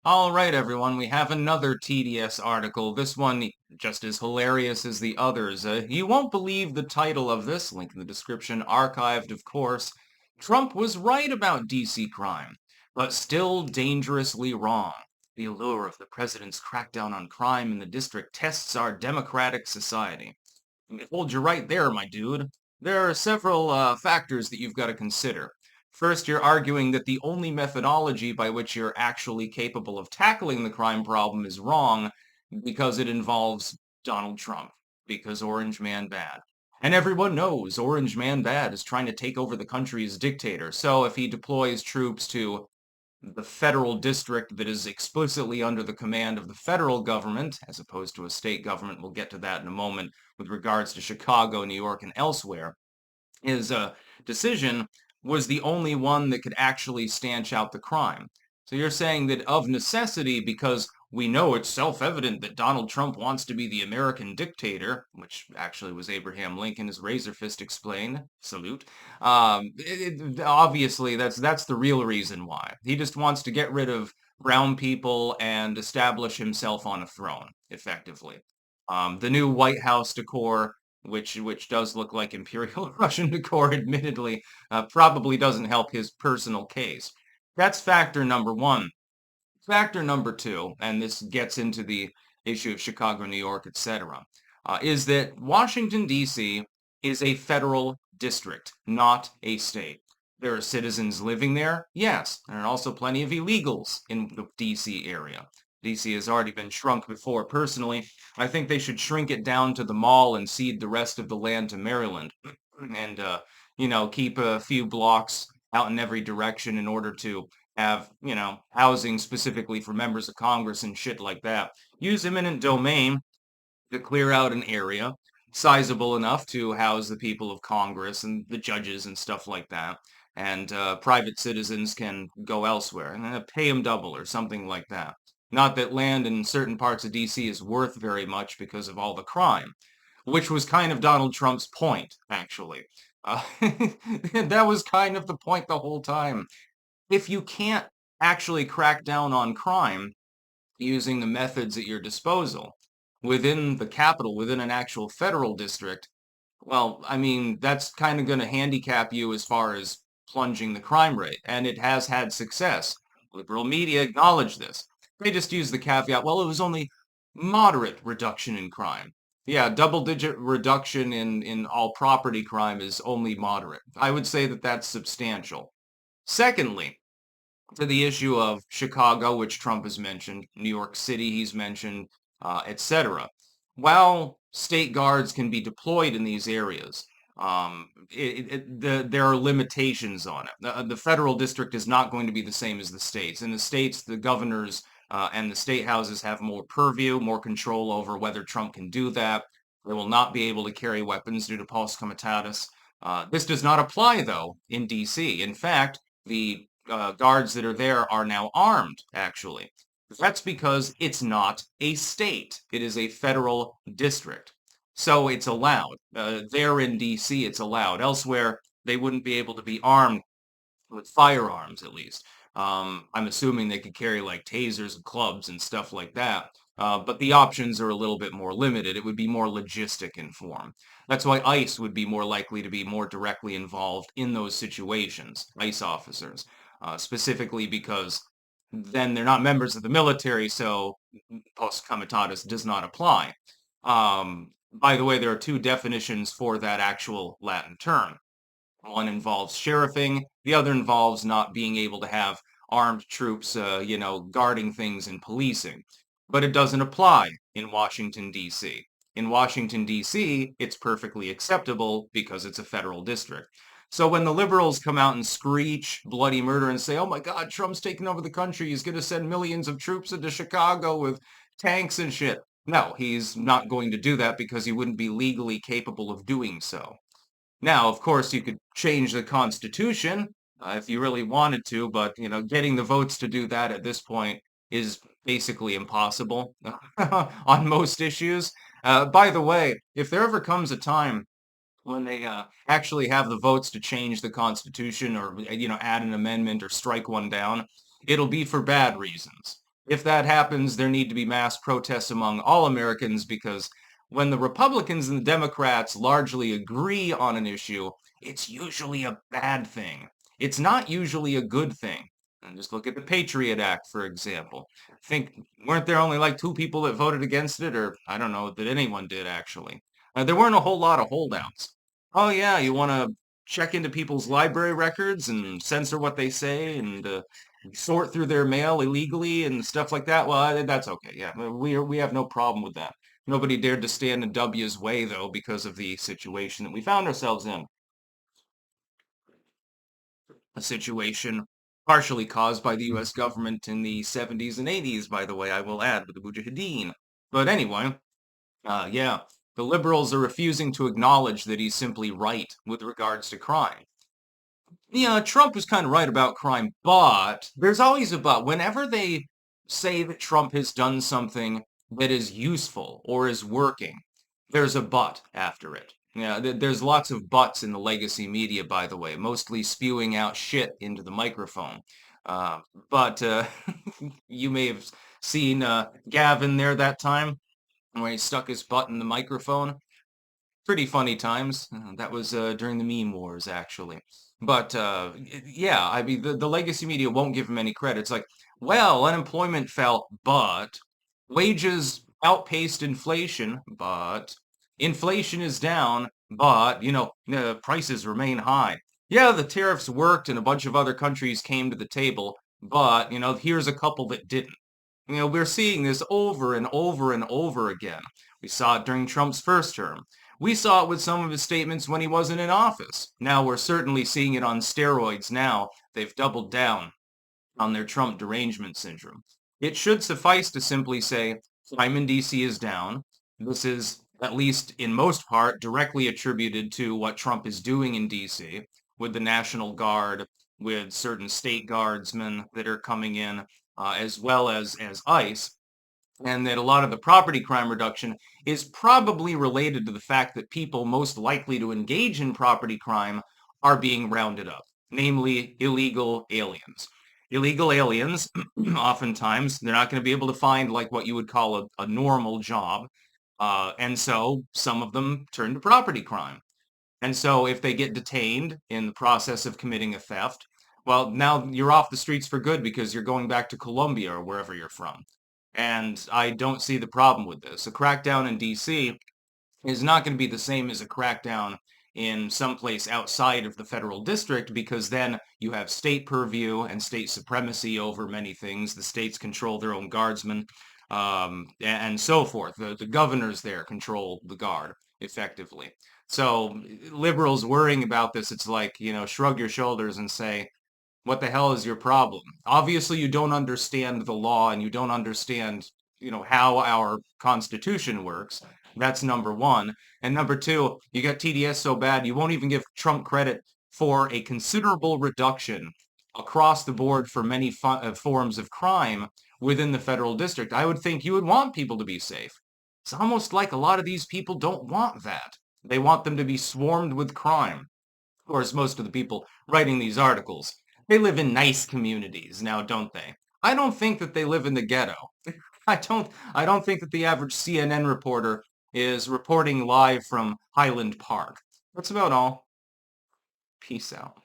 All right, everyone, we have another TDS article. This one just as hilarious as the others. You won't believe the title of this, link in the description, archived, of course. Trump was right about DC crime, but still dangerously wrong. The allure of the president's crackdown on crime in the district tests our democratic society. Hold you right there, my dude. There are several factors that you've got to consider. First, you're arguing that the only methodology by which you're actually capable of tackling the crime problem is wrong because it involves Donald Trump, because Orange Man Bad. And everyone knows Orange Man Bad is trying to take over the country as dictator. So if he deploys troops to the federal district that is explicitly under the command of the federal government, as opposed to a state government, we'll get to that in a moment with regards to Chicago, New York, and elsewhere, his decision was the only one that could actually stanch out the crime. So you're saying that of necessity, because we know it's self-evident that Donald Trump wants to be the American dictator, which actually was Abraham Lincoln, as Razor Fist explained. Salute. Obviously, that's the real reason why. He just wants to get rid of brown people and establish himself on a throne, effectively. The new White House decor which does look like Imperial Russian decor, admittedly, probably doesn't help his personal case. That's factor number one. Factor number two, and this gets into the issue of Chicago, New York, etc., is that Washington, D.C. is a federal district, not a state. There are citizens living there, yes. There are also plenty of illegals in the D.C. area. D.C. has already been shrunk before. Personally, I think they should shrink it down to the mall and cede the rest of the land to Maryland and, keep a few blocks out in every direction in order to have, housing specifically for members of Congress and shit like that. Use eminent domain to clear out an area sizable enough to house the people of Congress and the judges and stuff like that. And private citizens can go elsewhere and pay them double or something like that. Not that land in certain parts of DC is worth very much because of all the crime, which was kind of Donald Trump's point, actually. Uh, that was kind of the point the whole time. If you can't actually crack down on crime using the methods at your disposal within the capital, within an actual federal district, well, I mean, that's kind of going to handicap you as far as plunging the crime rate. And it has had success. Liberal media acknowledge this. They just use the caveat, well, it was only moderate reduction in crime. Yeah, double-digit reduction in all property crime is only moderate. I would say that that's substantial. Secondly, to the issue of Chicago, which Trump has mentioned, New York City he's mentioned, etc. While state guards can be deployed in these areas, there are limitations on it. The federal district is not going to be the same as the states. In the states, the governors and the state houses have more purview, more control over whether Trump can do that. They will not be able to carry weapons due to Pax Comitatus. This does not apply, though, in D.C. In fact, the guards that are there are now armed, actually. That's because it's not a state. It is a federal district. So it's allowed. There in D.C., it's allowed. Elsewhere, they wouldn't be able to be armed with firearms, at least. I'm assuming they could carry like tasers and clubs and stuff like that. But the options are a little bit more limited. It would be more logistic in form. That's why ICE would be more likely to be more directly involved in those situations, ICE officers, specifically because then they're not members of the military, so post comitatus does not apply. By the way, there are two definitions for that actual Latin term. One involves sheriffing, the other involves not being able to have armed troops, guarding things and policing. But it doesn't apply in Washington, D.C. In Washington, D.C., it's perfectly acceptable because it's a federal district. So when the liberals come out and screech bloody murder and say, oh my God, Trump's taking over the country, he's going to send millions of troops into Chicago with tanks and shit. No, he's not going to do that because he wouldn't be legally capable of doing so. Now, of course, you could change the Constitution if you really wanted to, but getting the votes to do that at this point is basically impossible on most issues. By the way, if there ever comes a time when they actually have the votes to change the Constitution or add an amendment or strike one down, it'll be for bad reasons. If that happens, there need to be mass protests among all Americans because when the Republicans and the Democrats largely agree on an issue, it's usually a bad thing. It's not usually a good thing. And just look at the Patriot Act, for example. Think, weren't there only like two people that voted against it? Or I don't know that anyone did, actually. There weren't a whole lot of holdouts. Oh, yeah, you want to check into people's library records and censor what they say and sort through their mail illegally and stuff like that. Well, that's okay. Yeah, we have no problem with that. Nobody dared to stand in W's way though because of the situation that we found ourselves in. A situation partially caused by the U.S. government in the 70s and 80s, by the way, I will add, with the Mujahideen. But anyway, yeah, the liberals are refusing to acknowledge that he's simply right with regards to crime. Yeah, Trump was kind of right about crime, but there's always a but. Whenever they say that Trump has done something that is useful or is working, there's a but after it. Yeah, there's lots of buts in the legacy media, by the way, mostly spewing out shit into the microphone. But you may have seen Gavin there that time when he stuck his butt in the microphone. Pretty funny times. That was during the meme wars, actually. But yeah, I mean, the legacy media won't give him any credit. It's like, well, unemployment fell, but wages outpaced inflation, but inflation is down, but, prices remain high. Yeah, the tariffs worked and a bunch of other countries came to the table, but, here's a couple that didn't. We're seeing this over and over and over again. We saw it during Trump's first term. We saw it with some of his statements when he wasn't in office. Now we're certainly seeing it on steroids now. They've doubled down on their Trump derangement syndrome. It should suffice to simply say crime in DC is down. This is, at least in most part, directly attributed to what Trump is doing in DC with the National Guard, with certain state guardsmen that are coming in, as well as ICE, and that a lot of the property crime reduction is probably related to the fact that people most likely to engage in property crime are being rounded up, namely illegal aliens. Illegal aliens, oftentimes, they're not going to be able to find like what you would call a normal job. And so some of them turn to property crime. And so if they get detained in the process of committing a theft, well, now you're off the streets for good because you're going back to Colombia or wherever you're from. And I don't see the problem with this. A crackdown in DC is not going to be the same as a crackdown in some place outside of the federal district because then you have state purview and state supremacy over many things. The states control their own guardsmen, and so forth. The governors there control the guard effectively. So liberals worrying about this, it's like, shrug your shoulders and say, what the hell is your problem? Obviously, you don't understand the law and you don't understand, how our Constitution works. That's number one. And number two, you got TDS so bad, you won't even give Trump credit for a considerable reduction across the board for many forms of crime within the federal district. I would think you would want people to be safe. It's almost like a lot of these people don't want that. They want them to be swarmed with crime. Of course, most of the people writing these articles, they live in nice communities now, don't they? I don't think that they live in the ghetto. I don't think that the average CNN reporter is reporting live from Highland Park. That's about all. Peace out.